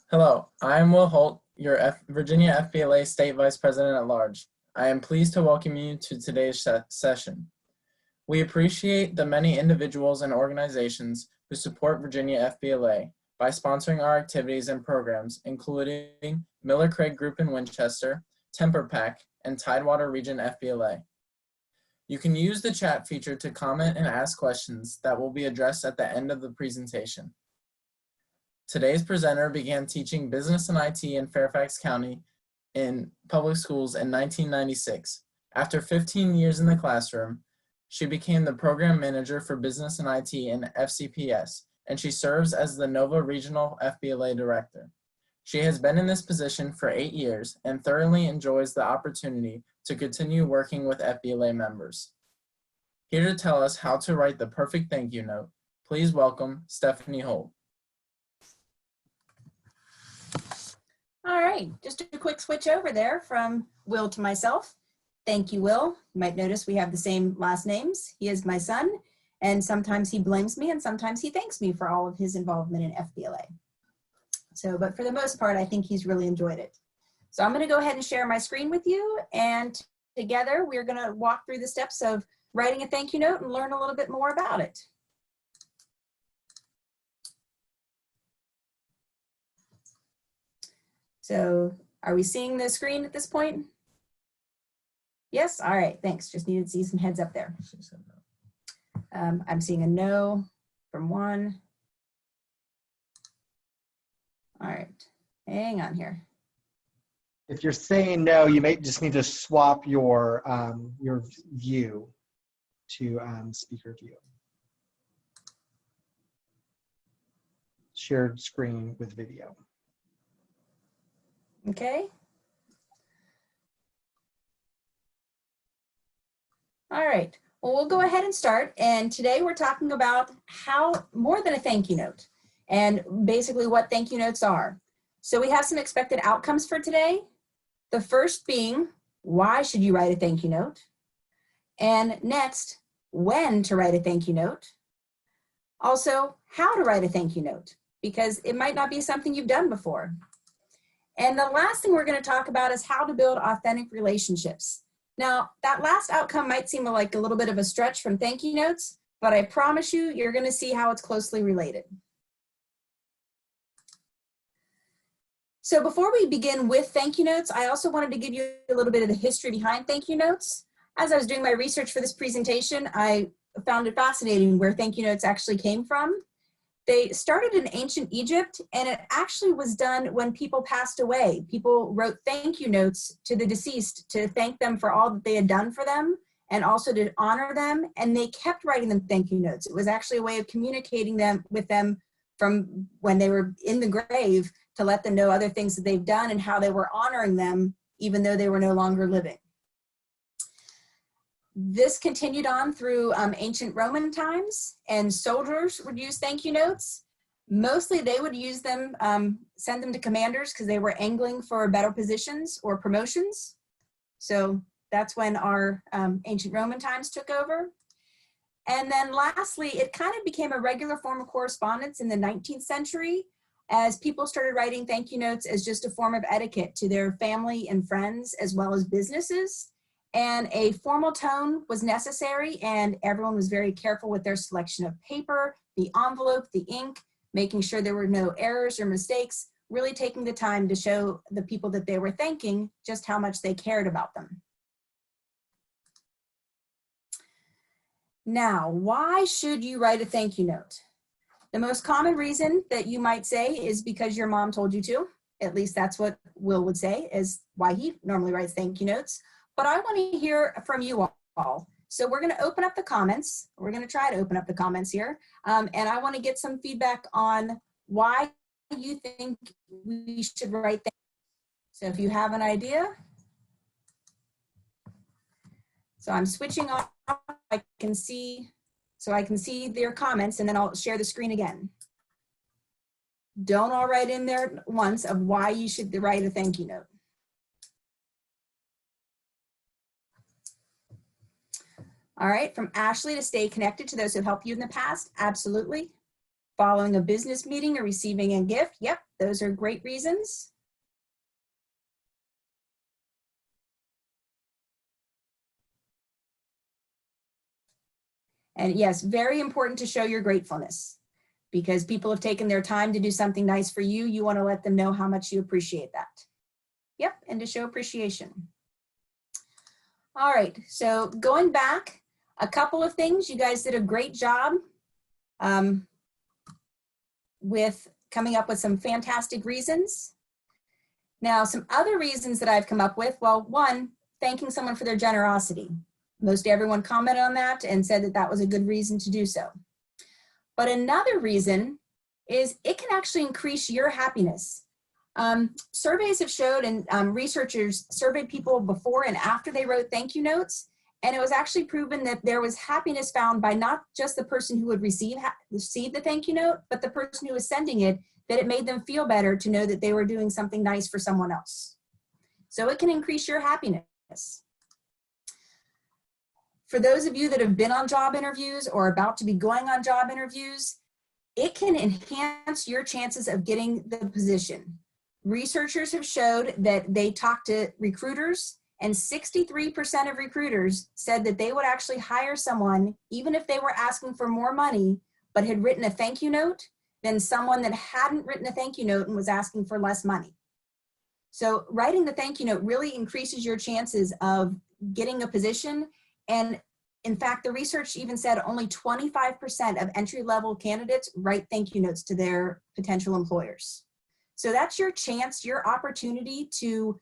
Hello, I'm Will Holt, your Virginia FBLA State Vice President at Large. I am pleased to welcome you to today's session. We appreciate the many individuals and organizations who support Virginia FBLA by sponsoring our activities and programs, including Miller Craig Group in Winchester, Temper Pack, and Tidewater Region FBLA. You can use the chat feature to comment and ask questions that will be addressed at the end of the presentation. Today's presenter began teaching business and IT in Fairfax County in public schools in 1996. After 15 years in the classroom, she became the program manager for business and IT in FCPS, and she serves as the Nova Regional FBLA Director. She has been in this position for 8 years and thoroughly enjoys the opportunity to continue working with FBLA members. Here to tell us how to write the perfect thank you note, please welcome Stephanie Holt. All right, just a quick switch over there from Will to myself. Thank you, Will. You might notice we have the same last names. He is my son, and sometimes he blames me and sometimes he thanks me for all of his involvement in FBLA. But for the most part, I think he's really enjoyed it. So I'm gonna go ahead and share my screen with you, and together we're gonna walk through the steps of writing a thank you note and learn a little bit more about it. So are we seeing the screen at this point? Yes, all right, thanks. Just needed to see some heads up there. I'm seeing a no from one. All right, hang on here. If you're saying no, you may just need to swap your view to speaker view. Shared screen with video. Okay. All right, well, we'll go ahead and start. And today we're talking about how more than a thank you note and basically what thank you notes are. So we have some expected outcomes for today. The first being, why should you write a thank you note? And next, when to write a thank you note. Also, how to write a thank you note, because it might not be something you've done before. And the last thing we're going to talk about is how to build authentic relationships. Now, that last outcome might seem like a little bit of a stretch from thank you notes, but I promise you, you're going to see how it's closely related. So before we begin with thank you notes, I also wanted to give you a little bit of the history behind thank you notes. As I was doing my research for this presentation, I found it fascinating where thank you notes actually came from. They started in ancient Egypt, and it actually was done when people passed away. People wrote thank you notes to the deceased to thank them for all that they had done for them and also to honor them, and they kept writing them thank you notes. It was actually a way of communicating with them from when they were in the grave to let them know other things that they've done and how they were honoring them even though they were no longer living. This continued on through ancient Roman times, and soldiers would use thank you notes. Mostly they would use them, send them to commanders because they were angling for better positions or promotions. So that's when our ancient Roman times took over. And then lastly, it kind of became a regular form of correspondence in the 19th century as people started writing thank you notes as just a form of etiquette to their family and friends as well as businesses. And a formal tone was necessary, and everyone was very careful with their selection of paper, the envelope, the ink, making sure there were no errors or mistakes, really taking the time to show the people that they were thanking just how much they cared about them. Now, why should you write a thank you note? The most common reason that you might say is because your mom told you to. At least that's what Will would say is why he normally writes thank you notes. But I want to hear from you all. So we're going to open up the comments. We're going to try to open up the comments here. And I want to get some feedback on why you think we should write thank you. So if you have an idea. So I'm switching off. I can see their comments, and then I'll share the screen again. Don't all write in there once of why you should write a thank you note. All right, from Ashley, to stay connected to those who helped you in the past, absolutely. following a business meeting or receiving a gift. Yep, those are great reasons. And yes, very important to show your gratefulness, because people have taken their time to do something nice for you. You want to let them know how much you appreciate that. Yep, and to show appreciation. All right, so going back, a couple of things. You guys did a great job with coming up with some fantastic reasons. Now, some other reasons that I've come up with, well, one, thanking someone for their generosity. Most everyone commented on that and said that that was a good reason to do so. But another reason is it can actually increase your happiness. Surveys have showed, and researchers surveyed people before and after they wrote thank you notes, and it was actually proven that there was happiness found by not just the person who would receive the thank you note, but the person who was sending it, that it made them feel better to know that they were doing something nice for someone else. So it can increase your happiness. For those of you that have been on job interviews or about to be going on job interviews, it can enhance your chances of getting the position. Researchers have showed that they talked to recruiters, and 63% of recruiters said that they would actually hire someone even if they were asking for more money but had written a thank you note than someone that hadn't written a thank you note and was asking for less money. So writing the thank you note really increases your chances of getting a position. And in fact, the research even said only 25% of entry-level candidates write thank you notes to their potential employers. So that's your chance, your opportunity to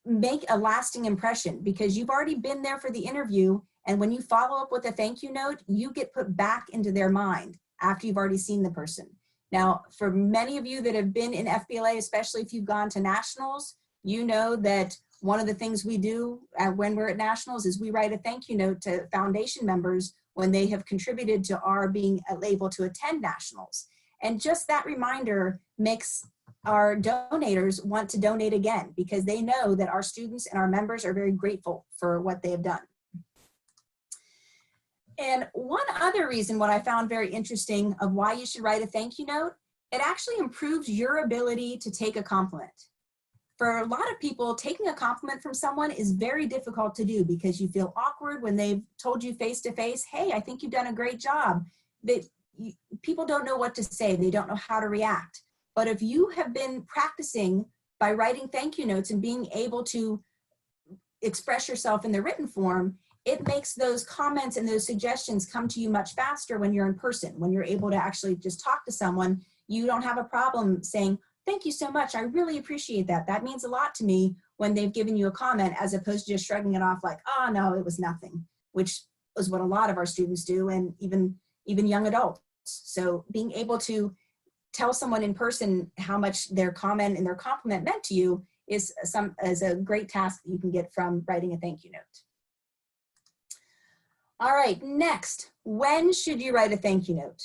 make a lasting impression, because you've already been there for the interview, and when you follow up with a thank you note, you get put back into their mind after you've already seen the person. Now, for many of you that have been in FBLA, especially if you've gone to nationals, you know that one of the things we do when we're at nationals is we write a thank you note to foundation members when they have contributed to our being able to attend nationals. And just that reminder makes our donators want to donate again, because they know that our students and our members are very grateful for what they have done. And one other reason, what I found very interesting of why you should write a thank you note, it actually improves your ability to take a compliment. For a lot of people, taking a compliment from someone is very difficult to do because you feel awkward when they've told you face to face, hey, I think you've done a great job. People don't know what to say. They don't know how to react. But if you have been practicing by writing thank you notes and being able to express yourself in the written form, it makes those comments and those suggestions come to you much faster when you're in person. When you're able to actually just talk to someone, you don't have a problem saying, thank you so much, I really appreciate that. That means a lot to me, when they've given you a comment, as opposed to just shrugging it off like, oh no, it was nothing, which is what a lot of our students do, and even young adults. So being able to tell someone in person how much their comment and their compliment meant to you is a great task that you can get from writing a thank you note. All right, next, when should you write a thank you note?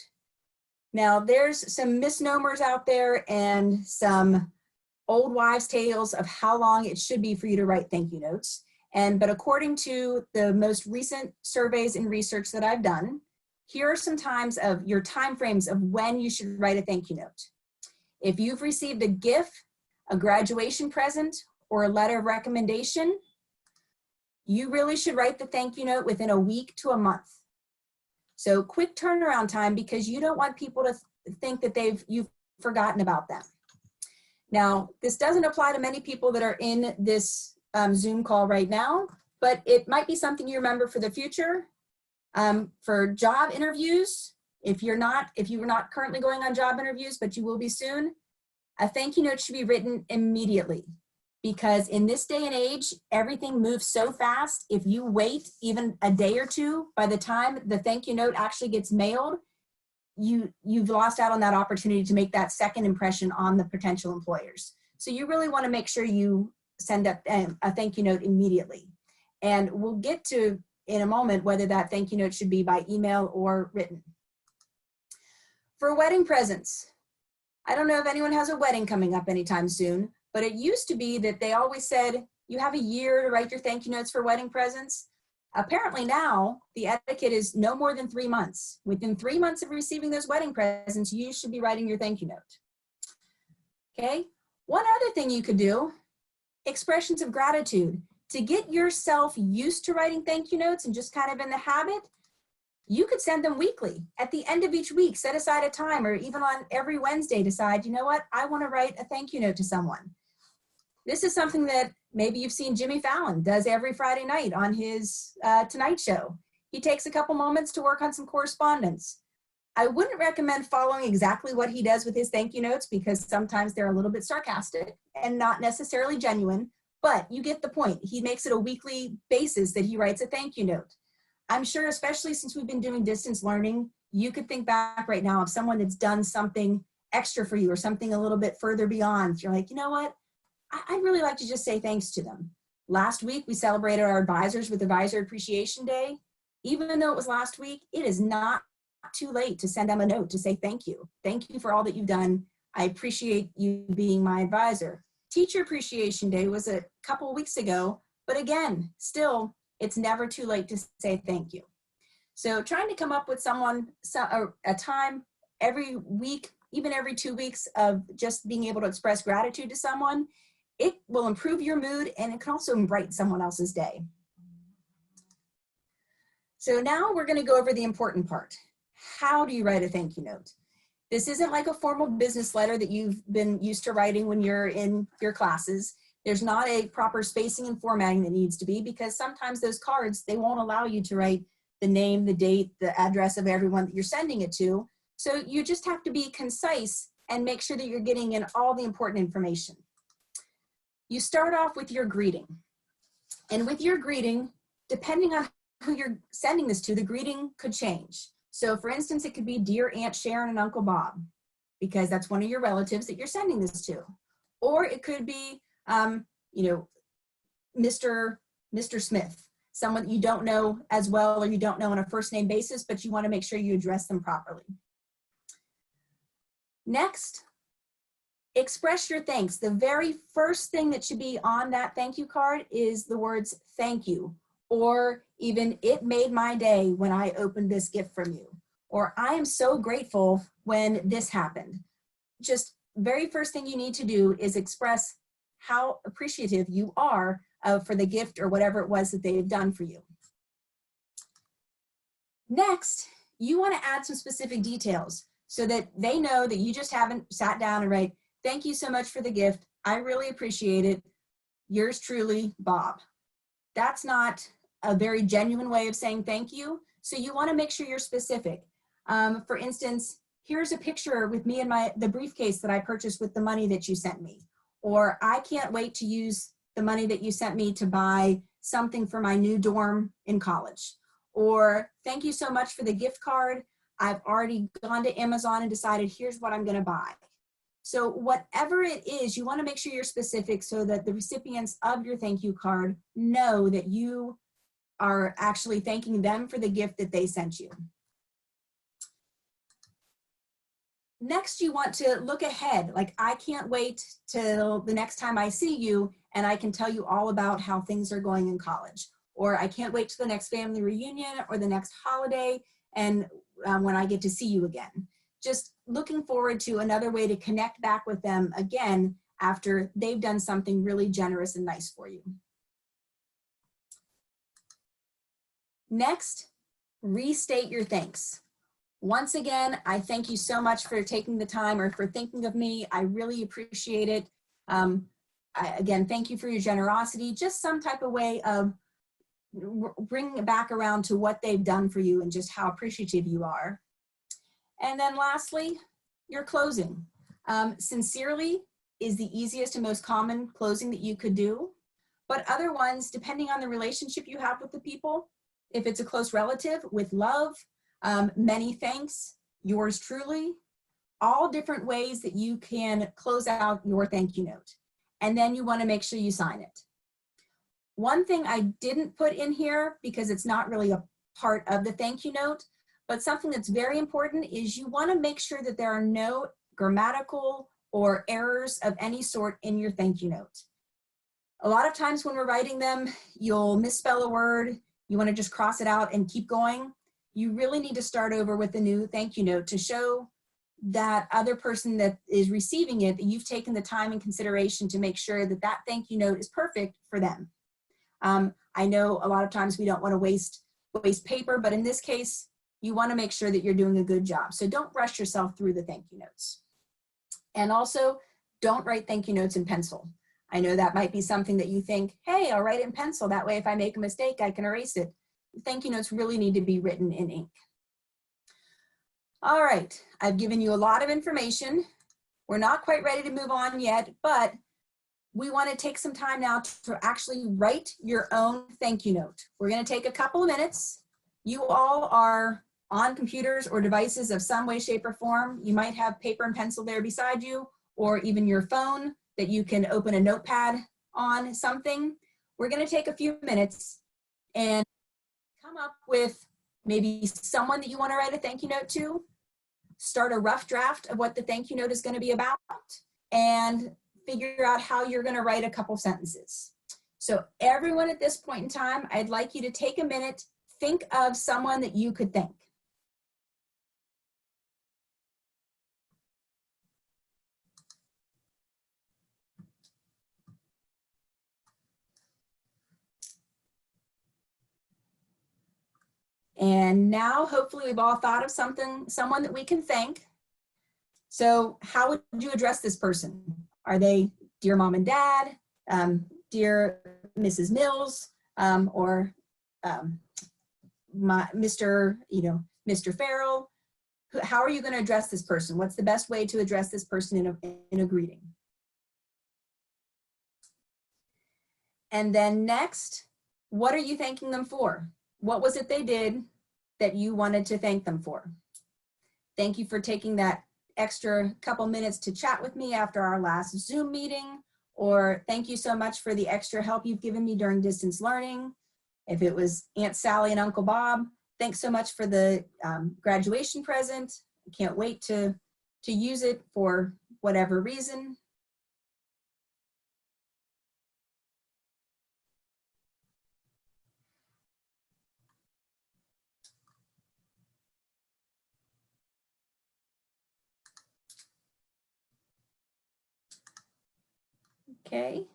Now, there's some misnomers out there and some old wives' tales of how long it should be for you to write thank you notes. But according to the most recent surveys and research that I've done, here are some times of your time frames of when you should write a thank you note. If you've received a gift, a graduation present, or a letter of recommendation, you really should write the thank you note within a week to a month. So quick turnaround time, because you don't want people to think that you've forgotten about them. Now, this doesn't apply to many people that are in this Zoom call right now, but it might be something you remember for the future. For job interviews, if you were not currently going on job interviews, but you will be soon, a thank you note should be written immediately. Because in this day and age, everything moves so fast. If you wait even a day or two, by the time the thank you note actually gets mailed, you've lost out on that opportunity to make that second impression on the potential employers. So you really want to make sure you send up a thank you note immediately. And we'll get to in a moment whether that thank you note should be by email or written. For wedding presents, I don't know if anyone has a wedding coming up anytime soon, but it used to be that they always said, you have a year to write your thank you notes for wedding presents. Apparently now, the etiquette is no more than 3 months. Within 3 months of receiving those wedding presents, you should be writing your thank you note. Okay, one other thing you could do, expressions of gratitude. To get yourself used to writing thank you notes and just kind of in the habit, you could send them weekly. At the end of each week, set aside a time, or even on every Wednesday, decide, you know what, I want to write a thank you note to someone. This is something that maybe you've seen Jimmy Fallon does every Friday night on his Tonight Show. He takes a couple moments to work on some correspondence. I wouldn't recommend following exactly what he does with his thank you notes because sometimes they're a little bit sarcastic and not necessarily genuine, but you get the point. He makes it a weekly basis that he writes a thank you note. I'm sure, especially since we've been doing distance learning, you could think back right now of someone that's done something extra for you or something a little bit further beyond. You're like, you know what? I'd really like to just say thanks to them. Last week, we celebrated our advisors with Advisor Appreciation Day. Even though it was last week, it is not too late to send them a note to say thank you. Thank you for all that you've done. I appreciate you being my advisor. Teacher Appreciation Day was a couple of weeks ago, but again, still, it's never too late to say thank you. So trying to come up with a time every week, even every 2 weeks of just being able to express gratitude to someone, it will improve your mood and it can also brighten someone else's day. So now we're going to go over the important part. How do you write a thank you note? This isn't like a formal business letter that you've been used to writing when you're in your classes. There's not a proper spacing and formatting that needs to be because sometimes those cards, they won't allow you to write the name, the date, the address of everyone that you're sending it to. So you just have to be concise and make sure that you're getting in all the important information. You start off with your greeting. And with your greeting, depending on who you're sending this to, the greeting could change. So for instance, it could be Dear Aunt Sharon and Uncle Bob, because that's one of your relatives that you're sending this to. Or it could be, Mr. Smith, someone that you don't know as well or you don't know on a first name basis, but you want to make sure you address them properly. Next, express your thanks. The very first thing that should be on that thank you card is the words thank you, or even it made my day when I opened this gift from you, or I am so grateful when this happened. Just very first thing you need to do is express how appreciative you are for the gift or whatever it was that they had done for you. Next, you want to add some specific details so that they know that you just haven't sat down and write, thank you so much for the gift. I really appreciate it. Yours truly, Bob. That's not a very genuine way of saying thank you. So you want to make sure you're specific. For instance, here's a picture with me and the briefcase that I purchased with the money that you sent me. Or I can't wait to use the money that you sent me to buy something for my new dorm in college. Or thank you so much for the gift card. I've already gone to Amazon and decided here's what I'm going to buy. So whatever it is, you want to make sure you're specific so that the recipients of your thank you card know that you are actually thanking them for the gift that they sent you. Next, you want to look ahead. Like, I can't wait till the next time I see you and I can tell you all about how things are going in college. Or I can't wait till the next family reunion or the next holiday and when I get to see you again. Just looking forward to another way to connect back with them again after they've done something really generous and nice for you. Next, restate your thanks. Once again, I thank you so much for taking the time or for thinking of me. I really appreciate it. Again, thank you for your generosity. Just some type of way of bringing it back around to what they've done for you and just how appreciative you are. And then lastly, your closing. Sincerely is the easiest and most common closing that you could do. But other ones, depending on the relationship you have with the people, if it's a close relative, with love, many thanks, yours truly, all different ways that you can close out your thank you note. And then you want to make sure you sign it. One thing I didn't put in here because it's not really a part of the thank you note, but something that's very important is you want to make sure that there are no grammatical or errors of any sort in your thank you note. A lot of times when we're writing them, you'll misspell a word, you want to just cross it out and keep going, you really need to start over with a new thank you note to show that other person that is receiving it that you've taken the time and consideration to make sure that that thank you note is perfect for them. I know a lot of times we don't want to waste paper, but in this case, you want to make sure that you're doing a good job. So don't rush yourself through the thank you notes. And also, don't write thank you notes in pencil. I know that might be something that you think, hey, I'll write it in pencil. That way, if I make a mistake, I can erase it. Thank you notes really need to be written in ink. All right, I've given you a lot of information. We're not quite ready to move on yet, but we want to take some time now to actually write your own thank you note. We're going to take a couple of minutes. You all are on computers or devices of some way, shape, or form. You might have paper and pencil there beside you, or even your phone that you can open a notepad on something. We're going to take a few minutes and come up with maybe someone that you want to write a thank you note to, start a rough draft of what the thank you note is going to be about, and figure out how you're going to write a couple sentences. So everyone at this point in time, I'd like you to take a minute, think of someone that you could thank. And now hopefully we've all thought of someone that we can thank. So how would you address this person? Are they dear mom and dad, dear Mrs. Mills, or Mr. Farrell? How are you going to address this person? What's the best way to address this person in a greeting? And then next, what are you thanking them for? What was it they did that you wanted to thank them for? Thank you for taking that extra couple minutes to chat with me after our last Zoom meeting, or thank you so much for the extra help you've given me during distance learning. If it was Aunt Sally and Uncle Bob, thanks so much for the graduation present. I can't wait to use it for whatever reason. Okay.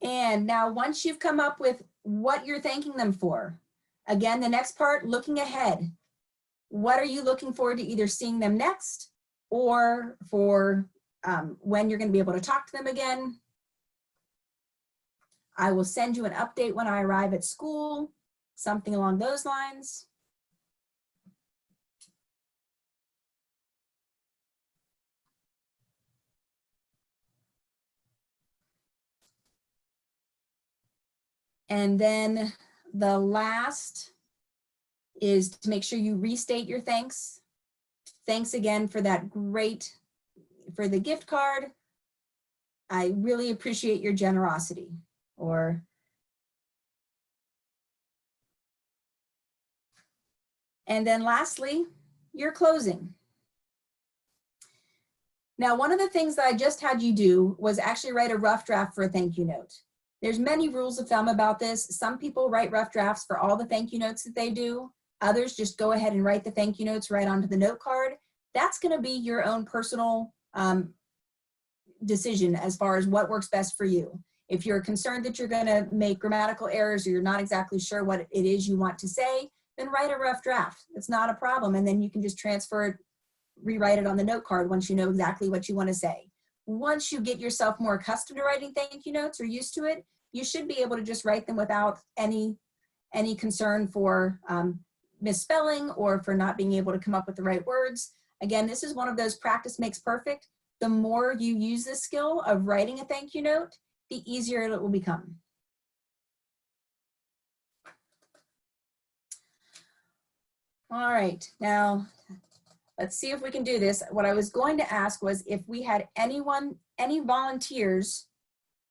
And now once you've come up with what you're thanking them for, again, the next part, looking ahead. What are you looking forward to either seeing them next or for when you're going to be able to talk to them again? I will send you an update when I arrive at school, something along those lines. And then the last is to make sure you restate your thanks. Thanks again for that for the gift card. I really appreciate your generosity. And then lastly, your closing. Now, one of the things that I just had you do was actually write a rough draft for a thank you note. There's many rules of thumb about this. Some people write rough drafts for all the thank you notes that they do. Others just go ahead and write the thank you notes right onto the note card. That's going to be your own personal decision as far as what works best for you. If you're concerned that you're going to make grammatical errors or you're not exactly sure what it is you want to say, then write a rough draft. It's not a problem. And then you can just transfer it, rewrite it on the note card once you know exactly what you want to say. Once you get yourself more accustomed to writing thank you notes or used to it, you should be able to just write them without any concern for misspelling or for not being able to come up with the right words. Again, this is one of those practice makes perfect. The more you use this skill of writing a thank you note, the easier it will become. All right, now let's see if we can do this. What I was going to ask was if we had any volunteers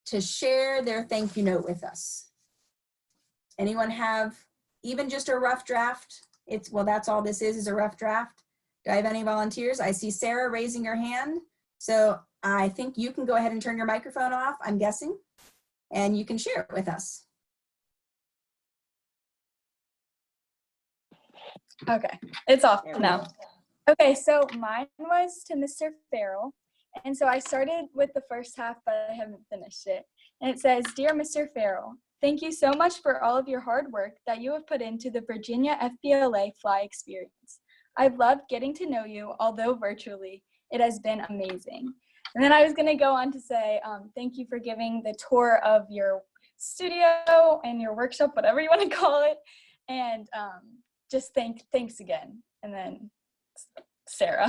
to share their thank you note with us. Anyone have even just a rough draft? Well, that's all this is a rough draft. Do I have any volunteers? I see Sarah raising her hand. So I think you can go ahead and turn your microphone off, I'm guessing. and you can share it with us. Okay, it's off There we now. go. Okay, so mine was to Mr. Farrell. And so I started with the first half, but I haven't finished it. And it says, Dear Mr. Farrell, thank you so much for all of your hard work that you have put into the Virginia FBLA Fly experience. I've loved getting to know you, although virtually. It has been amazing. And then I was going to go on to say, thank you for giving the tour of your studio and your workshop, whatever you want to call it. And just thanks again. And then Sarah.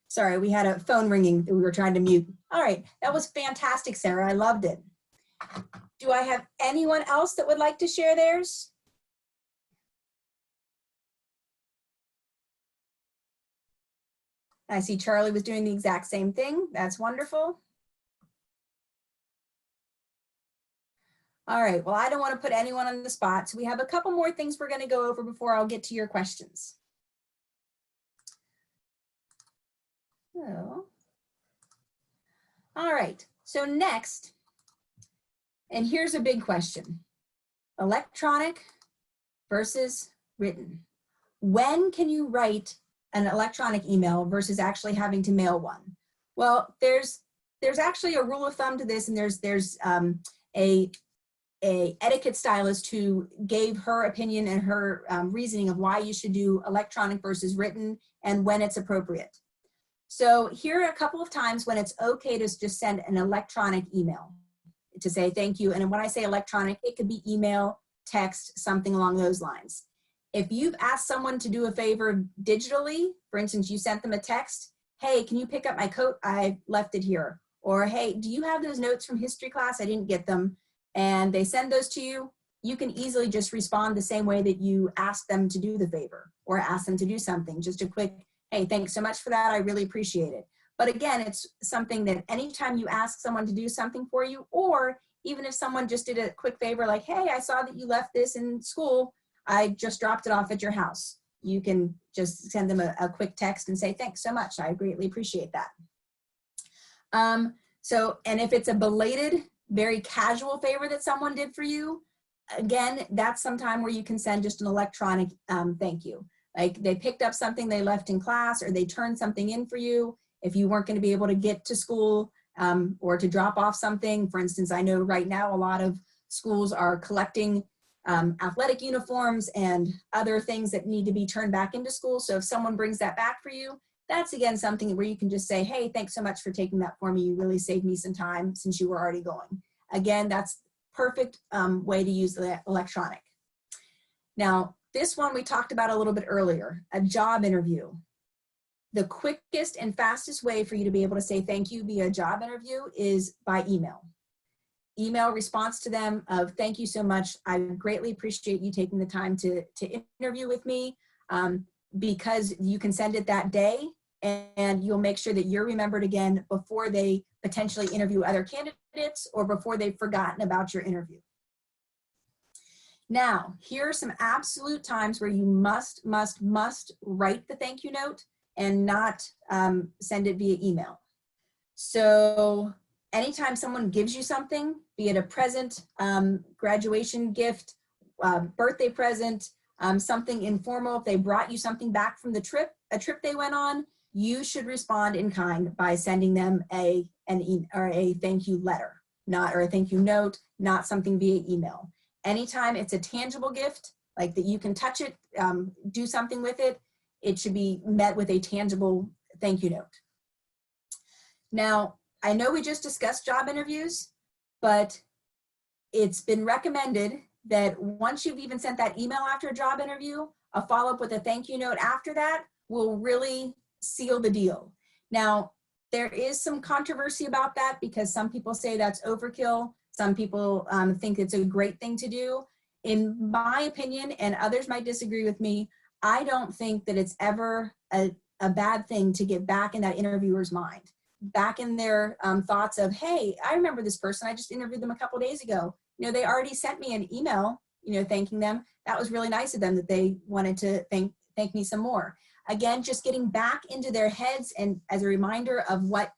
Sorry, we had a phone ringing that we were trying to mute. All right, that was fantastic, Sarah. I loved it. Do I have anyone else that would like to share theirs? I see Charlie was doing the exact same thing. That's wonderful. All right, well, I don't want to put anyone on the spot, so we have a couple more things we're going to go over before I'll get to your questions. So, all right, so next, and here's a big question, electronic versus written. When can you write an electronic email versus actually having to mail one? Well, there's actually a rule of thumb to this, and there's a etiquette stylist who gave her opinion and her reasoning of why you should do electronic versus written and when it's appropriate. So here are a couple of times when it's okay to just send an electronic email to say thank you. And when I say electronic, it could be email, text, something along those lines. If you've asked someone to do a favor digitally, for instance, you sent them a text, hey, can you pick up my coat? I left it here. Or, hey, do you have those notes from history class? I didn't get them. And they send those to you. You can easily just respond the same way that you asked them to do the favor or ask them to do something. Just a quick, hey, thanks so much for that. I really appreciate it. But again, it's something that anytime you ask someone to do something for you, or even if someone just did a quick favor, like, hey, I saw that you left this in school. I just dropped it off at your house. You can just send them a quick text and say, thanks so much. I greatly appreciate that. And if it's a belated, very casual favor that someone did for you, again, that's some time where you can send just an electronic thank you. Like they picked up something they left in class, or they turned something in for you. If you weren't going to be able to get to school or to drop off something, for instance, I know right now a lot of schools are collecting athletic uniforms and other things that need to be turned back into school. So if someone brings that back for you, that's again something where you can just say, hey, thanks so much for taking that for me. You really saved me some time since you were already going. Again, that's perfect way to use the electronic. Now, this one we talked about a little bit earlier, a job interview. The quickest and fastest way for you to be able to say thank you via job interview is by email. Email response to them of thank you so much. I greatly appreciate you taking the time to interview with me, because you can send it that day and you'll make sure that you're remembered again before they potentially interview other candidates or before they've forgotten about your interview. Now, here are some absolute times where you must write the thank you note and not send it via email. So anytime someone gives you something, be it a present, graduation gift, birthday present, something informal, if they brought you something back from the trip, a trip they went on, you should respond in kind by sending them a thank you letter, or a thank you note, not something via email. Anytime it's a tangible gift, like that you can touch it, do something with it, it should be met with a tangible thank you note. Now, I know we just discussed job interviews, but it's been recommended that once you've even sent that email after a job interview, a follow-up with a thank you note after that will really seal the deal. Now, there is some controversy about that because some people say that's overkill. Some people think it's a great thing to do. In my opinion, and others might disagree with me, I don't think that it's ever a bad thing to get back in that interviewer's mind, back in their thoughts of, hey, I remember this person. I just interviewed them a couple days ago. You know, they already sent me an email, you know, thanking them. That was really nice of them that they wanted to thank me some more. Again, just getting back into their heads and as a reminder of what,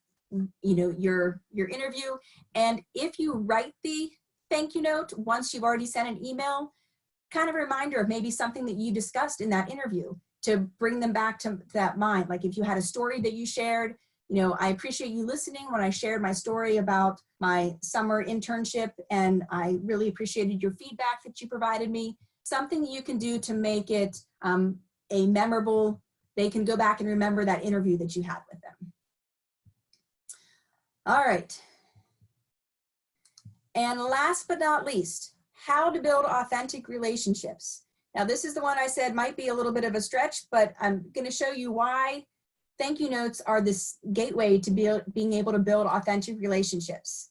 your interview. And if you write the thank you note, once you've already sent an email, kind of a reminder of maybe something that you discussed in that interview to bring them back to that mind. Like if you had a story that you shared, I appreciate you listening when I shared my story about my summer internship, and I really appreciated your feedback that you provided me. Something that you can do to make it a memorable, they can go back and remember that interview that you had with them. All right. And last but not least, how to build authentic relationships. Now, this is the one I said might be a little bit of a stretch, but I'm going to show you why thank you notes are this gateway to being able to build authentic relationships.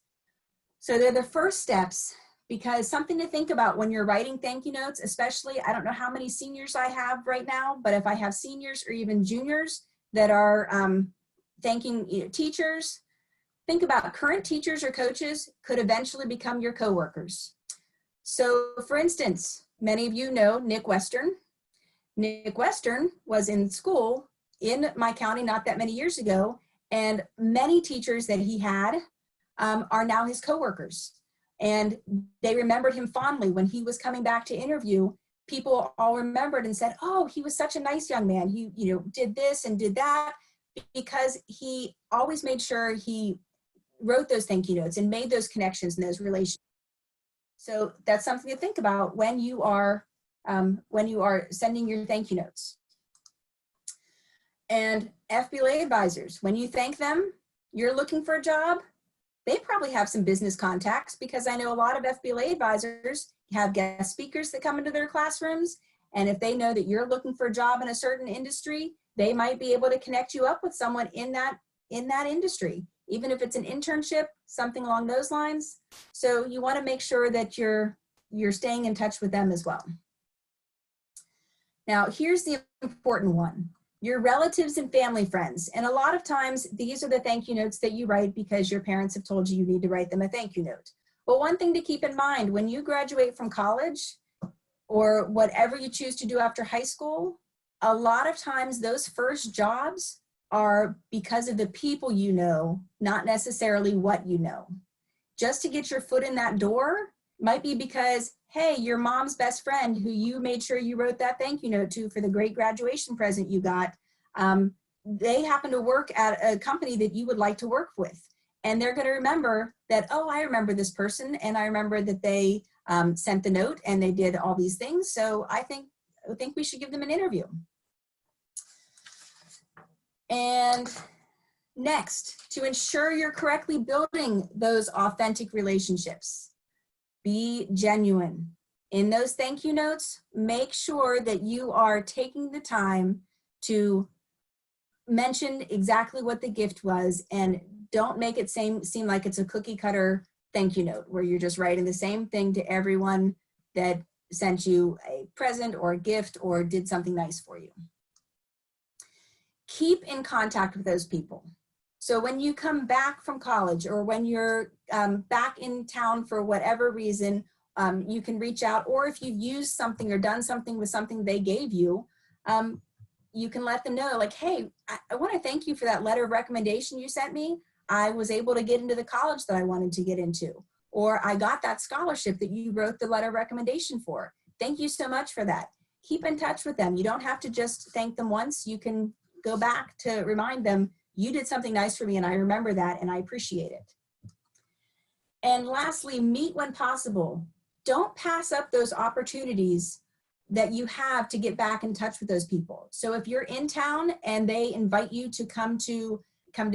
So they're the first steps, because something to think about when you're writing thank you notes, especially, I don't know how many seniors I have right now, but if I have seniors or even juniors that are thanking teachers, think about current teachers or coaches could eventually become your coworkers. So for instance, many of you know Nick Western. Nick Western was in school in my county not that many years ago, and many teachers that he had are now his coworkers. And they remembered him fondly when he was coming back to interview. People all remembered and said, oh, he was such a nice young man. He did this and did that, because he always made sure he wrote those thank you notes and made those connections and those relationships. So that's something to think about when you are sending your thank you notes. And FBLA advisors, when you thank them, you're looking for a job, they probably have some business contacts, because I know a lot of FBLA advisors have guest speakers that come into their classrooms. And if they know that you're looking for a job in a certain industry, they might be able to connect you up with someone in that industry, even if it's an internship, something along those lines. So you want to make sure that you're staying in touch with them as well. Now, here's the important one. Your relatives and family friends. And a lot of times, these are the thank you notes that you write because your parents have told you need to write them a thank you note. But one thing to keep in mind, when you graduate from college or whatever you choose to do after high school, a lot of times those first jobs are because of the people you know, not necessarily what you know. Just to get your foot in that door might be because, hey, your mom's best friend who you made sure you wrote that thank you note to for the great graduation present you got, they happen to work at a company that you would like to work with. And they're going to remember that, oh, I remember this person, and I remember that they sent the note and they did all these things. So I think we should give them an interview. And next, to ensure you're correctly building those authentic relationships, be genuine. In those thank you notes, make sure that you are taking the time to mention exactly what the gift was, and don't make it seem like it's a cookie cutter thank you note where you're just writing the same thing to everyone that sent you a present or a gift or did something nice for you. Keep in contact with those people. So when you come back from college, or when you're back in town for whatever reason, you can reach out, or if you've used something or done something with something they gave you, you can let them know, like, hey, I want to thank you for that letter of recommendation you sent me. I was able to get into the college that I wanted to get into, or I got that scholarship that you wrote the letter of recommendation for. Thank you so much for that. Keep in touch with them. You don't have to just thank them once. You can go back to remind them, you did something nice for me and I remember that and I appreciate it. And lastly, meet when possible. Don't pass up those opportunities that you have to get back in touch with those people. So if you're in town and they invite you to come to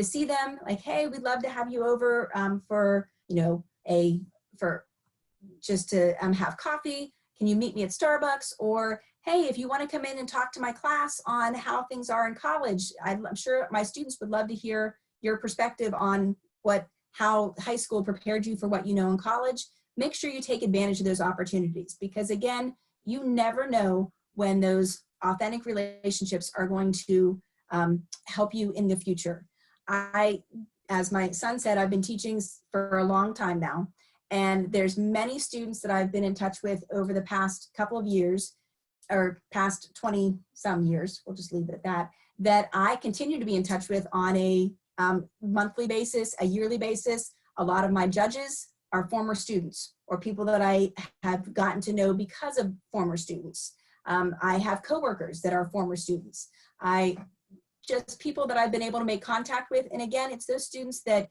see them, like, hey, we'd love to have you over for just to have coffee. Can you meet me at Starbucks? Or, hey, if you want to come in and talk to my class on how things are in college, I'm sure my students would love to hear your perspective on how high school prepared you for what you know in college. Make sure you take advantage of those opportunities, because again, you never know when those authentic relationships are going to help you in the future. As my son said, I've been teaching for a long time now, and there's many students that I've been in touch with over the past couple of years, or past 20 some years, we'll just leave it at that, that I continue to be in touch with on a monthly basis, a yearly basis. A lot of my judges are former students or people that I have gotten to know because of former students. I have coworkers that are former students. Just people that I've been able to make contact with. And again, it's those students that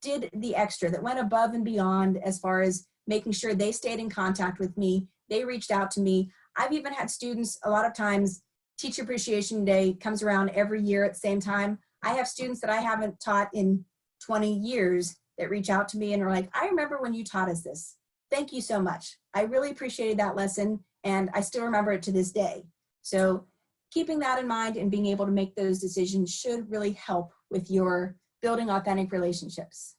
did the extra, that went above and beyond as far as making sure they stayed in contact with me. They reached out to me. I've even had students, a lot of times, Teacher Appreciation Day comes around every year at the same time. I have students that I haven't taught in 20 years that reach out to me and are like, I remember when you taught us this. Thank you so much. I really appreciated that lesson, and I still remember it to this day. So keeping that in mind and being able to make those decisions should really help with your building authentic relationships.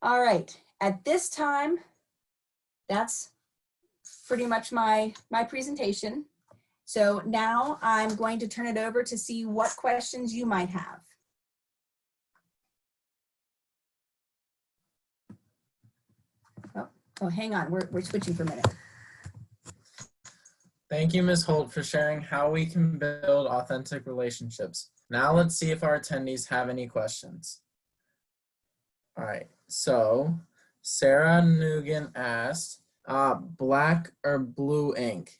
All right, at this time, that's pretty much my presentation. So now I'm going to turn it over to see what questions you might have. Oh, hang on, we're switching for a minute. Thank you, Ms. Holt, for sharing how we can build authentic relationships. Now let's see if our attendees have any questions. All right, so Sarah Nugan asked, black or blue ink?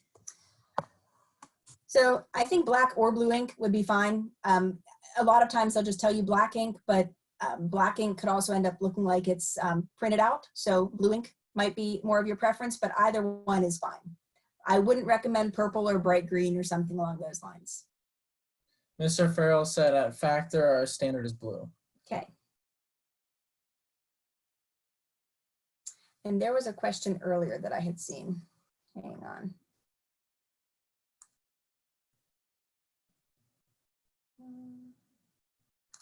So I think black or blue ink would be fine. A lot of times they'll just tell you black ink, but black ink could also end up looking like it's printed out. So blue ink might be more of your preference, but either one is fine. I wouldn't recommend purple or bright green or something along those lines. Mr. Farrell said at Factor, our standard is blue. Okay. And there was a question earlier that I had seen. Hang on.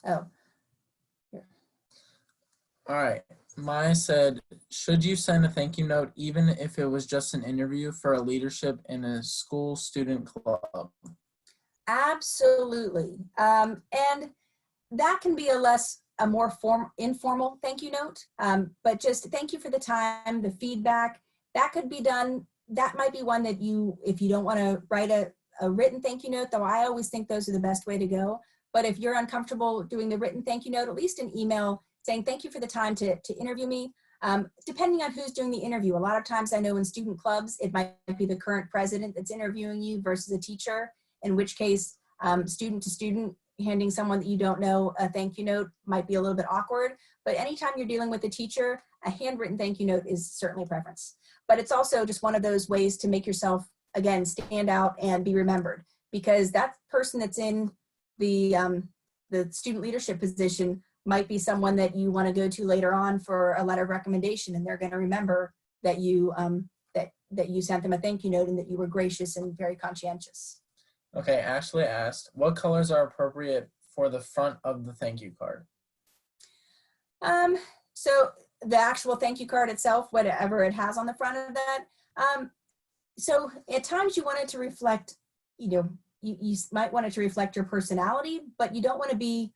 Oh, here. All right, Maya said, should you send a thank you note even if it was just an interview for a leadership in a school student club? Absolutely. And that can be a more informal thank you note, but just thank you for the time, the feedback, that could be done. That might be one that if you don't want to write a written thank you note, though I always think those are the best way to go. But if you're uncomfortable doing the written thank you note, at least an email saying thank you for the time to interview me. Depending on who's doing the interview, a lot of times I know in student clubs, it might be the current president that's interviewing you versus a teacher, in which case student to student, handing someone that you don't know a thank you note might be a little bit awkward. But anytime you're dealing with a teacher, a handwritten thank you note is certainly a preference. But it's also just one of those ways to make yourself, again, stand out and be remembered, because that person that's in the student leadership position might be someone that you want to go to later on for a letter of recommendation, and they're going to remember that you that you sent them a thank you note and that you were gracious and very conscientious. Okay, Ashley asked, what colors are appropriate for the front of the thank you card? So the actual thank you card itself, whatever it has on the front of that. So at times you want it to reflect, you might want it to reflect your personality, but you don't want to be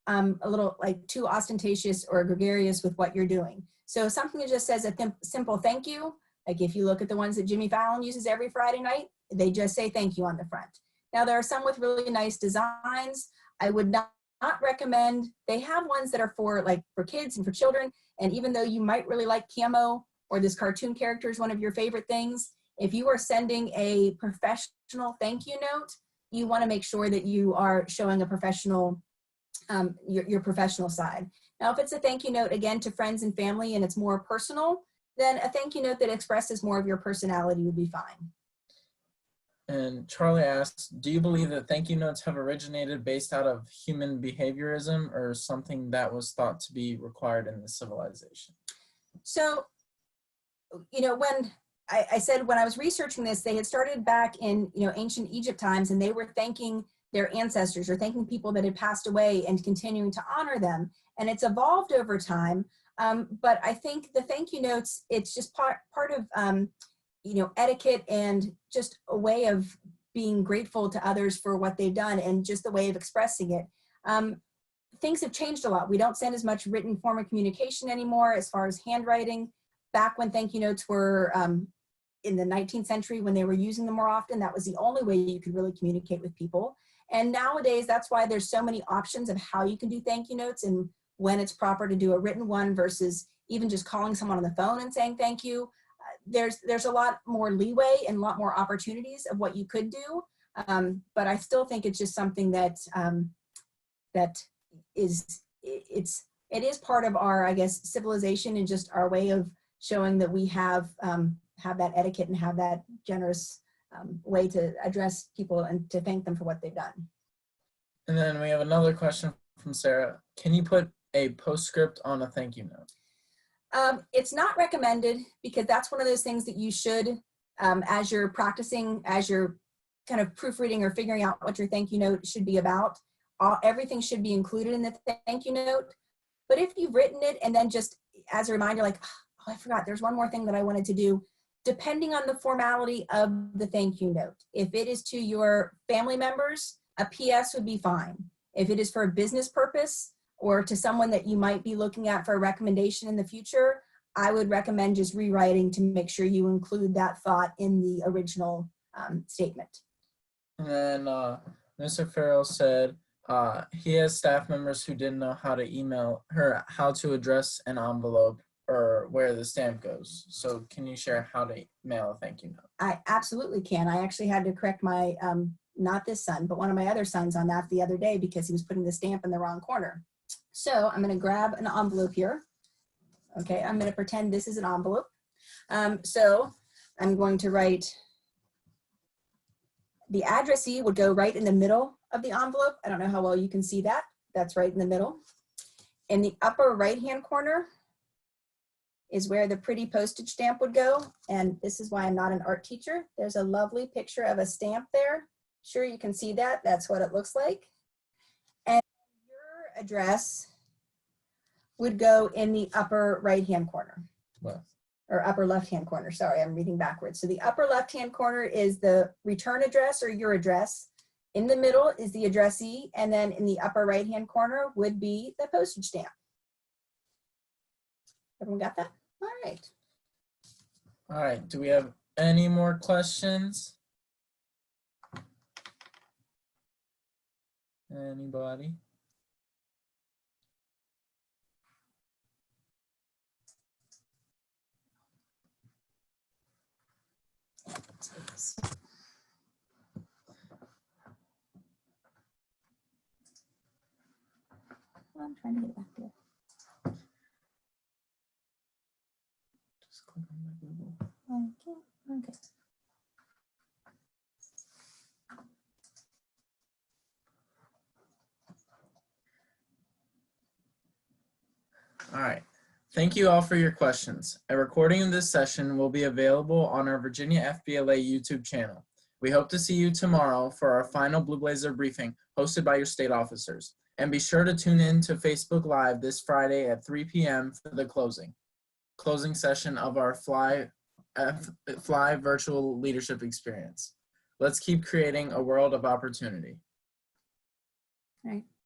a little like too ostentatious or gregarious with what you're doing. So something that just says a simple thank you, like if you look at the ones that Jimmy Fallon uses every Friday night, they just say thank you on the front. Now there are some with really nice designs. I would not recommend, they have ones that are for kids and for children, and even though you might really like camo or this cartoon character is one of your favorite things, if you are sending a professional thank you note, you want to make sure that you are showing a professional your professional side. Now, if it's a thank you note, again, to friends and family and it's more personal, then a thank you note that expresses more of your personality would be fine. And Charlie asks, do you believe that thank you notes have originated based out of human behaviorism or something that was thought to be required in the civilization? So, when I said when I was researching this, they had started back in ancient Egypt times, and they were thanking their ancestors or thanking people that had passed away and continuing to honor them. And it's evolved over time. But I think the thank you notes, it's just part of, etiquette and just a way of being grateful to others for what they've done and just the way of expressing it. Things have changed a lot. We don't send as much written form of communication anymore as far as handwriting. Back when thank you notes were in the 19th century when they were using them more often, that was the only way you could really communicate with people. And nowadays, that's why there's so many options of how you can do thank you notes and when it's proper to do a written one versus even just calling someone on the phone and saying thank you. There's a lot more leeway and a lot more opportunities of what you could do. But I still think it's just something that it is part of our, I guess, civilization and just our way of showing that we have that etiquette and have that generous way to address people and to thank them for what they've done. And then we have another question from Sarah. Can you put a postscript on a thank you note? It's not recommended because that's one of those things that you should, as you're practicing, as you're kind of proofreading or figuring out what your thank you note should be about, everything should be included in the thank you note. But if you've written it and then just as a reminder, like, oh, I forgot, there's one more thing that I wanted to do, depending on the formality of the thank you note. If it is to your family members, a PS would be fine. If it is for a business purpose or to someone that you might be looking at for a recommendation in the future, I would recommend just rewriting to make sure you include that thought in the original statement. And then Mr. Farrell said he has staff members who didn't know how to email her, how to address an envelope or where the stamp goes. So can you share how to mail a thank you note? I absolutely can. I actually had to correct my, not this son, but one of my other sons on that the other day because he was putting the stamp in the wrong corner. So I'm gonna grab an envelope here. Okay, I'm gonna pretend this is an envelope. So I'm going to write, the addressee would go right in the middle of the envelope. I don't know how well you can see that. That's right in the middle. In the upper right-hand corner is where the pretty postage stamp would go. And this is why I'm not an art teacher. There's a lovely picture of a stamp there. Sure, you can see that. That's what it looks like. And your address would go in the upper right-hand corner. Left. Or upper left-hand corner. Sorry, I'm reading backwards. So the upper left-hand corner is the return address or your address. In the middle is the addressee, and then in the upper right-hand corner would be the postage stamp. Everyone got that? All right. All right, do we have any more questions? Anybody? I'm trying to get it back there. Just click on my Google. Okay. All right. Thank you all for your questions. A recording of this session will be available on our Virginia FBLA YouTube channel. We hope to see you tomorrow for our final Blue Blazer briefing hosted by your state officers. And be sure to tune in to Facebook Live this Friday at 3 p.m. for the closing session of our Fly virtual leadership experience. Let's keep creating a world of opportunity. All right.